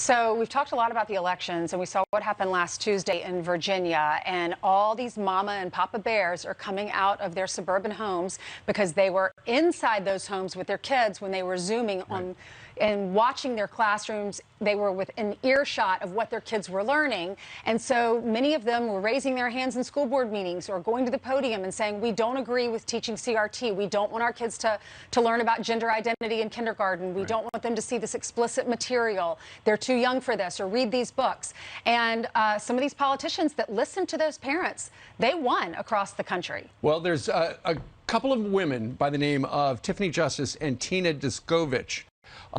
So we've talked a lot about the elections, and we saw what happened last Tuesday in Virginia, and all these mama and papa bears are coming out of their suburban homes because they were inside those homes with their kids when they were Zooming on and watching their classrooms. They were within earshot of what their kids were learning. And so many of them were raising their hands in school board meetings or going to the podium and saying, we don't agree with teaching CRT. We don't want our kids to learn about gender identity in kindergarten. We don't want them to see this explicit material. They're too young for this, or read these books. And some of these politicians that listened to those parents, they won across the country. Well, there's a couple of women by the name of Tiffany Justice and Tina Descovich.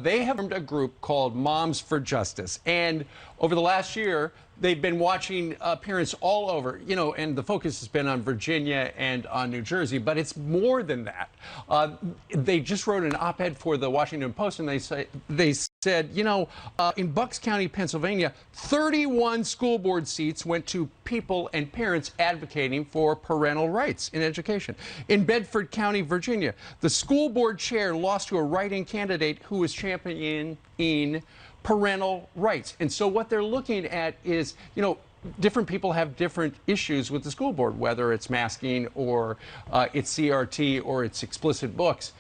They have formed a group called Moms for Justice, and over the last year, they've been watching parents all over, and the focus has been on Virginia and on New Jersey, but it's more than that. They just wrote an op-ed for the Washington Post, and they said, in Bucks County, Pennsylvania, 31 school board seats went to people and parents advocating for parental rights in education. In Bedford County, Virginia, the school board chair lost to a write-in candidate who was championing parental rights. And so what they're looking at is, different people have different issues with the school board, whether it's masking or it's CRT or it's explicit books.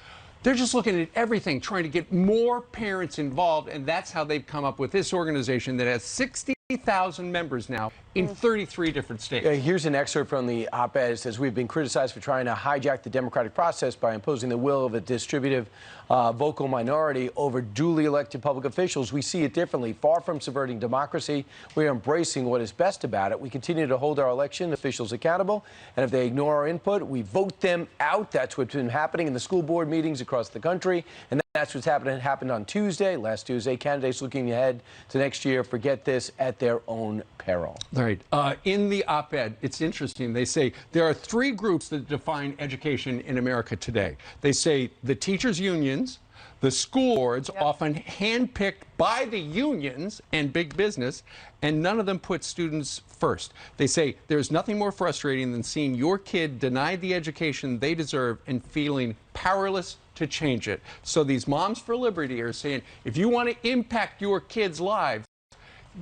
They're just looking at everything, trying to get more parents involved, and that's how they've come up with this organization that has 60,000 members now in 33 different states. Here's an excerpt from the op-ed. It says, we've been criticized for trying to hijack the democratic process by imposing the will of a distributive vocal minority over duly elected public officials. We see it differently. Far from subverting democracy, we are embracing what is best about it. We continue to hold our election officials accountable, and if they ignore our input, we vote them out. That's what's been happening in the school board meetings across the country, and that's what's happened on Tuesday. Last Tuesday, candidates looking ahead to next year forget this at their own peril. Right. In the op-ed, it's interesting. They say there are three groups that define education in America today. They say the teachers' unions, the school boards, often handpicked by the unions and big business, and none of them put students first. They say there's nothing more frustrating than seeing your kid denied the education they deserve and feeling powerless to change it. So these Moms for Liberty are saying, if you want to impact your kids' lives,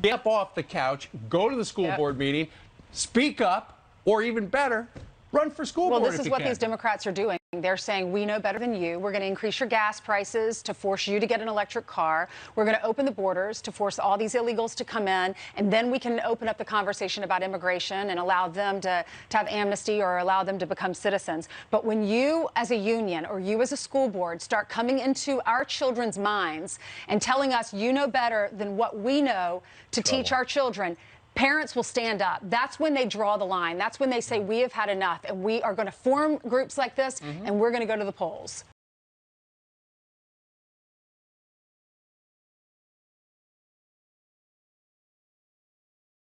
get up off the couch, go to the school board meeting, speak up, or even better, run for school board. Well, this is what these Democrats are doing. They're saying, we know better than you. We're going to increase your gas prices to force you to get an electric car. We're going to open the borders to force all these illegals to come in. And then we can open up the conversation about immigration and allow them to have amnesty or allow them to become citizens. But when you as a union or you as a school board start coming into our children's minds and telling us you know better than what we know to teach our children, parents will stand up. That's when they draw the line. That's when they say, we have had enough, and we are going to form groups like this, and we're going to go to the polls.